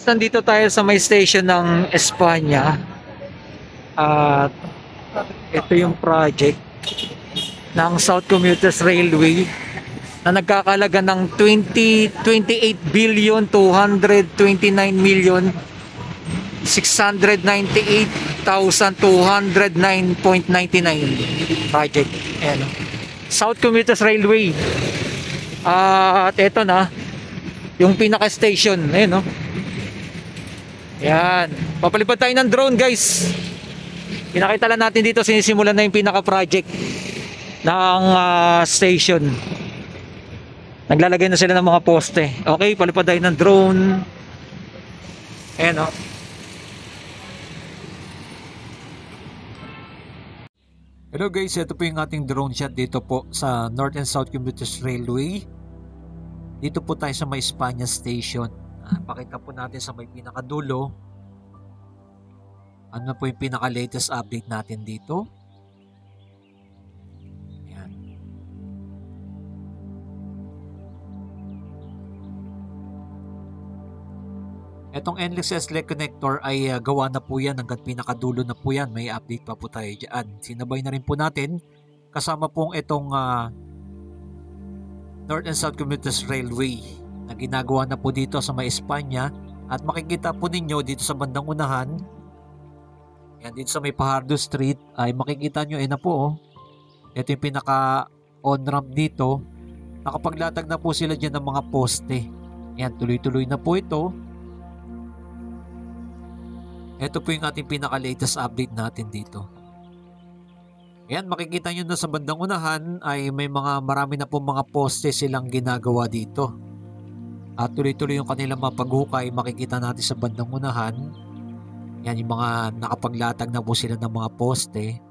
Nandito tayo sa may station ng Espanya at ito yung project ng South Commuters Railway na nagkakalaga ng 28,229,698,209.99 project. Ayan, oh. South Commuters Railway. At ito na yung pinaka-station. Ayan, oh. Yan. Papalipad tayo ng drone, guys. Pinakita lang natin dito, sinisimulan na yung pinaka-project ng station. Naglalagay na sila ng mga poste. Okay, palipad tayo ng drone. Ayan, o. Hello guys, ito po yung ating drone shot dito po sa North and South Commuters Railway. Dito po tayo sa may Espanya Station. Pakita po natin sa may pinakadulo ano po yung pinaka latest update natin dito. Ayan. Etong endless S-leg connector ay gawa na po yan hanggang pinakadulo na po yan. May update pa po tayo dyan. Sinabay na rin po natin kasama pong itong North and South Commuters Railway na ginagawa na po dito sa may Espanya. At makikita po ninyo dito sa bandang unahan, yan dito sa may Pajardo Street, ay makikita nyo na po, oh. Ito yung pinaka on-ramp dito. Nakapaglatag na po sila dyan ng mga poste. Yan, tuloy-tuloy na po ito. Ito po yung ating pinaka latest update natin dito. Yan, makikita nyo na sa bandang unahan ay may marami na po mga poste silang ginagawa dito. At tuloy-tuloy yung kanilang mga paghukay, makikita natin sa bandang unahan. Yan yung mga nakapaglatag na po sila ng mga poste.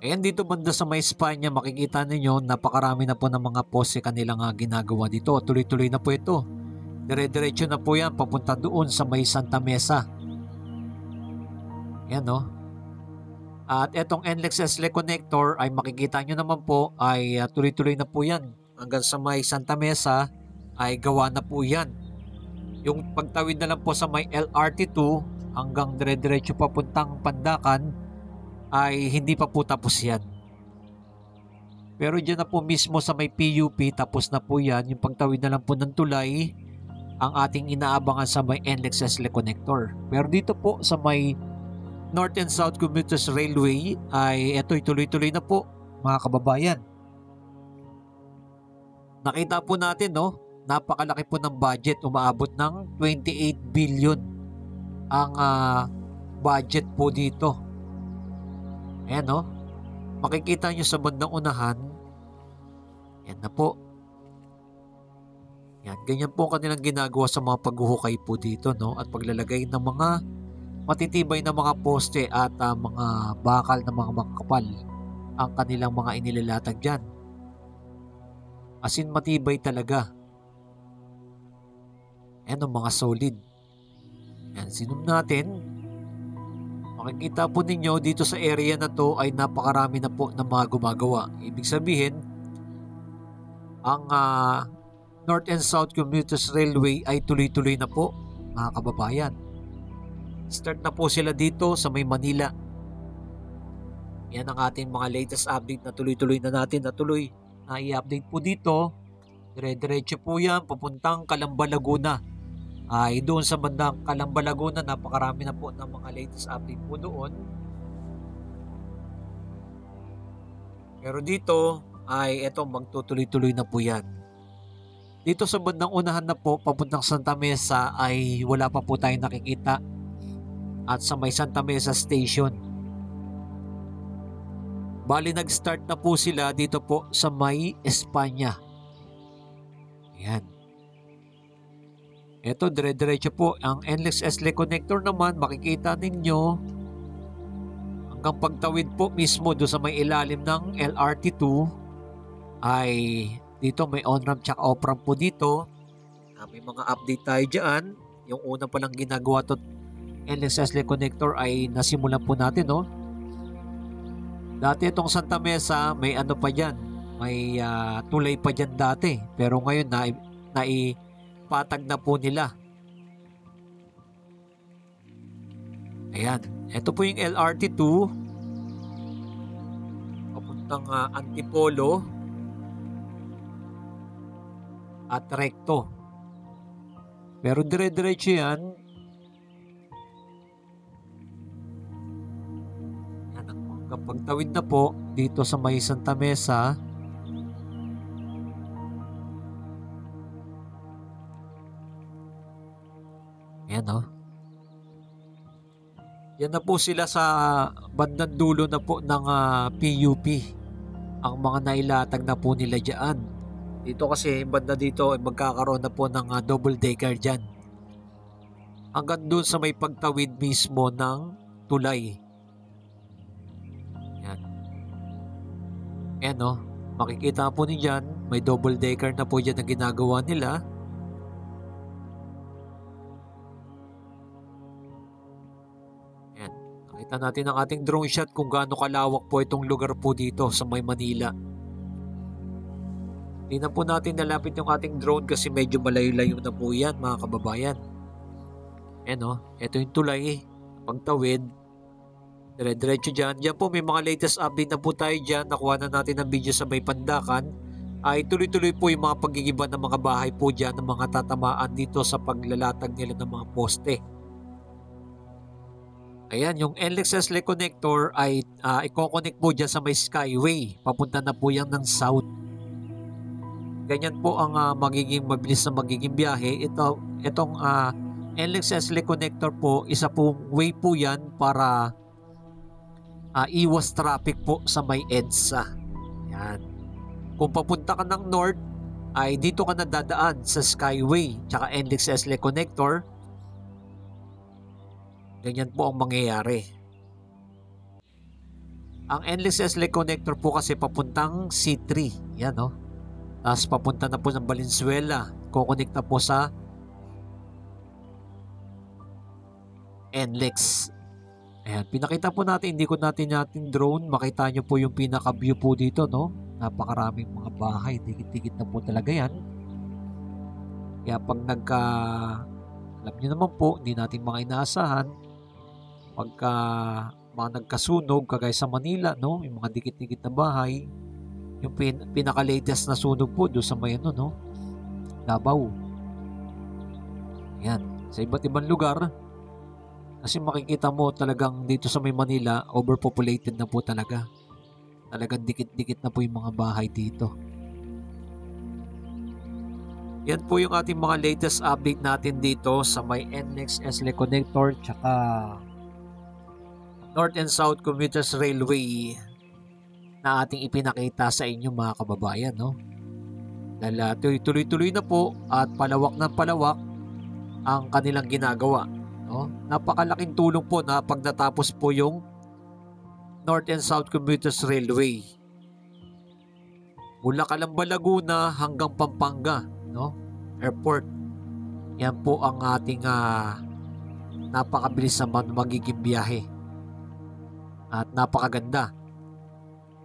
Ayan dito banda sa may Espanya, makikita ninyo napakarami na po ng mga poste kanilang ginagawa dito. Tuloy-tuloy na po ito. Dire-diretso na po yan papunta doon sa may Santa Mesa. Yan, no? At etong NLEX S-leg connector ay makikita nyo naman po ay tuloy-tuloy na po yan. Hanggang sa may Santa Mesa ay gawa na po yan. Yung pagtawid na lang po sa may LRT2 hanggang dire-diretso papuntang Pandacan ay hindi pa po tapos yan. Pero dyan na po mismo sa may PUP tapos na po yan. Yung pagtawid na lang po ng tulay ang ating inaabangan sa may NLEX S-leg connector. Pero dito po sa may North and South Commuters Railway ay ito'y tuloy-tuloy na po mga kababayan. Nakita po natin, no? Napakalaki po ng budget, umaabot ng 28 billion ang budget po dito. Ayan, no? Makikita nyo sa bandang unahan. Yan na po. Yan, ganyan po kanilang ginagawa sa mga paghuhukay po dito, no? At paglalagay ng mga matitibay na mga poste at mga bakal na mga makakapal ang kanilang mga inilalatag dyan. As in matibay talaga. Yan ang mga solid. Yan, sinum natin. Makikita po ninyo dito sa area na to ay napakarami na po ng mga gumagawa. Ibig sabihin, ang North and South Commuters Railway ay tuloy-tuloy na po mga kababayan. Start na po sila dito sa may Manila. Yan ang ating mga latest update na tuloy-tuloy na natin na tuloy na i-update po dito. Dire-diretso po yan papuntang Calamba, Laguna. Ay doon sa bandang Calamba, Laguna, napakarami na po ng mga latest update po doon. Pero dito ay eto magtutuloy-tuloy na po yan. Dito sa bandang unahan na po papuntang Santa Mesa ay wala pa po tayong nakikita. At sa may Santa Mesa Station. Bali nag-start na po sila dito po sa may Espanya. Ayan. Ito dire-diretso po. Ang NLEX S-leg connector naman makikita ninyo hanggang pagtawid po mismo doon sa may ilalim ng LRT2 ay dito may on-ramp tsaka off-ramp po dito. May mga update tayo dyan. Yung una palang ginagawa to NLEX S-leg connector ay nasimulan po natin, no? Dati itong Santa Mesa may ano pa dyan, may tulay pa dyan dati, pero ngayon naipatag na po nila Ayan. Ito po yung LRT2. Papuntang Antipolo at Recto. Pero dire-diretso yan. Yan, kapag tawid na po dito sa may Santa Mesa, yan o. Yan na po sila sa bandang dulo na po ng PUP. Ang mga nailatag na po nila dyan. Dito kasi banda dito magkakaroon na po ng double decker dyan. Hanggang doon sa may pagtawid mismo ng tulay. Yan. Yan o. Makikita po niyo dyan. May double decker na po dyan na ginagawa nila. Yan. Nakita natin ang ating drone shot kung gaano kalawak po itong lugar po dito sa may Manila. Hindi na po natin nalapit yung ating drone kasi medyo malayo-layo na po yan mga kababayan. Ayan ito yung tulay, pagtawid, dire-diretso dyan. Diyan po may mga latest update na po tayo dyan. Nakuha na natin ang video sa may Pandakan. Ay tuloy-tuloy po yung mga paggigiba ng mga bahay po dyan, ng mga tatamaan dito sa paglalatag nila ng mga poste. Ayan, yung NLEX SLE connector ay i-connect po dyan sa may Skyway. Papunta na po yan ng south. Ganyan po ang magiging mabilis na magiging biyahe. Itong NLEX SLE connector po, isa pong way po yan para iwas traffic po sa may EDSA. Yan. Kung papunta ka ng north, ay dito ka na dadaan sa Skyway tsaka NLEX SLE connector. Ganyan po ang mangyayari. Ang NLEX SLE connector po kasi papuntang C3. Yan Tapos papunta na po ng Valenzuela. Kukonek na po sa NLEX. Ayan, pinakita po natin, hindi ko natin drone. Makita nyo po yung pinaka-view po dito, Napakaraming mga bahay. Dikit-dikit na po talaga yan. Kaya pag alam nyo naman po, hindi natin mga inaasahan. Pagka mga nagkasunog, kagaya sa Manila, yung mga dikit-dikit na bahay, yung pinaka-latest na sunog po doon sa may Davao. Yan. Sa iba't ibang lugar. Kasi makikita mo talagang dito sa may Manila, overpopulated na po talaga. Talagang dikit-dikit na po yung mga bahay dito. Yan po yung ating mga latest update natin dito sa may NLEX SLE connector tsaka North and South Commuters Railway na ating ipinakita sa inyo mga kababayan. Dahil tuloy-tuloy na po at palawak ng palawak ang kanilang ginagawa. Napakalaking tulong po na pag natapos po yung North and South Commuters Railway. Mula Calamba, Laguna hanggang Pampanga, Airport. Yan po ang ating napakabilis naman magiging biyahe. At napakaganda.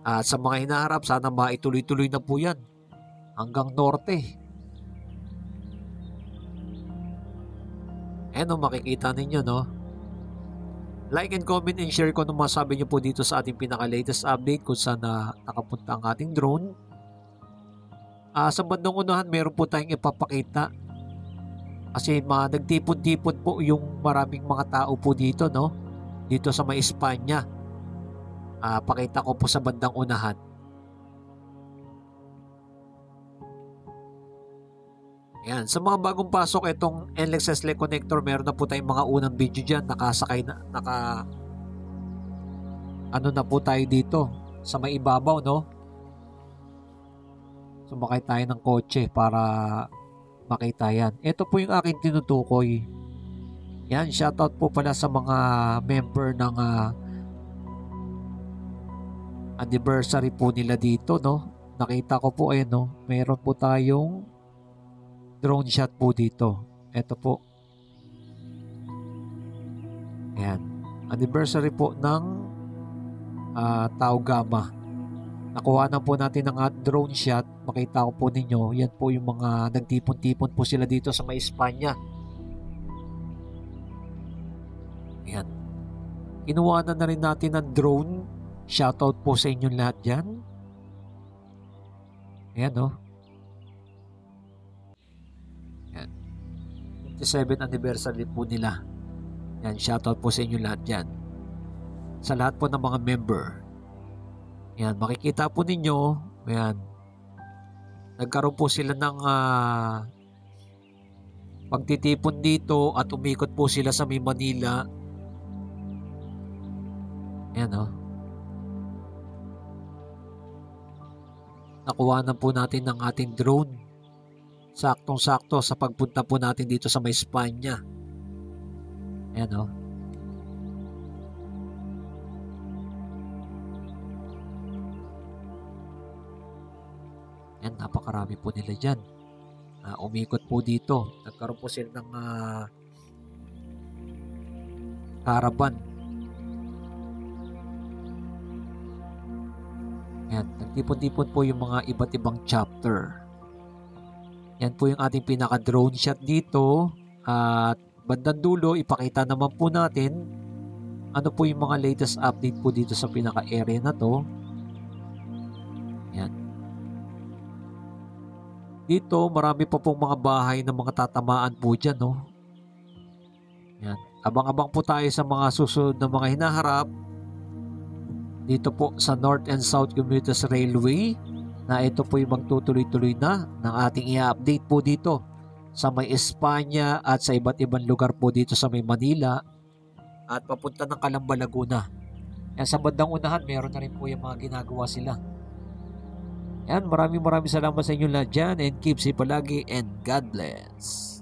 At sa mga hinaharap, sana maituloy-tuloy na po yan hanggang norte. Makikita ninyo, Like and comment and share kung ano masabi nyo po dito sa ating pinaka-latest update kung saan nakapunta ang ating drone. Sa bandang unahan, meron po tayong ipapakita. Kasi nagtipon-tipon po yung maraming mga tao po dito, Dito sa may Espanya. Pakita ko po sa bandang unahan. Ayan, sa mga bagong pasok itong NLEX SLE connector, meron na po tayong mga unang video dyan. Nakasakay na, na po tayo dito sa may ibabaw, Sumakay tayo ng kotse para makita yan. Ito po yung aking tinutukoy. Yan, shoutout po pala sa mga member ng anniversary po nila dito, Nakita ko po, meron po tayong drone shot po dito. Ito po. Ayan. Anniversary po ng Tau Gama. Nakuha na po natin ng drone shot. Makita ko po ninyo, yan po yung mga nagtipon-tipon po sila dito sa may Espanya. Ayan. Kinuha na rin natin ng drone. Shoutout po sa inyong lahat dyan. Ayan o. Ayan. 57th anniversary po nila. Ayan, shoutout po sa inyong lahat dyan. Sa lahat po ng mga member. Ayan, makikita po ninyo. Ayan. Nagkaroon po sila ng pagtitipon dito at umikot po sila sa may Manila. Ayan o. Nakuha na po natin ng ating drone. Saktong-sakto sa pagpunta po natin dito sa may Espanya. Ayan o. Ayan, napakarami po nila dyan. Umikot po dito. Nagkaroon po sila ng caravan. Yan, nagtipon-tipon po yung mga iba't ibang chapter. Yan po yung ating pinaka-drone shot dito. At bandang dulo, ipakita naman po natin ano po yung mga latest update po dito sa pinaka-area na to. Yan. Dito, marami pa pong mga bahay na mga tatamaan po dyan, no? Yan. Abang-abang po tayo sa mga susunod na mga hinaharap. Dito po sa North and South Commuters Railway na ito po yung magtutuloy-tuloy na ng ating i-update po dito sa may Espanya at sa iba't ibang lugar po dito sa may Manila at papunta ng Calamba, Laguna. Yan, sa bandang unahan, meron na rin po yung mga ginagawa sila. Yan, maraming salamat sa inyo lahat dyan and keep safe palagi and God bless.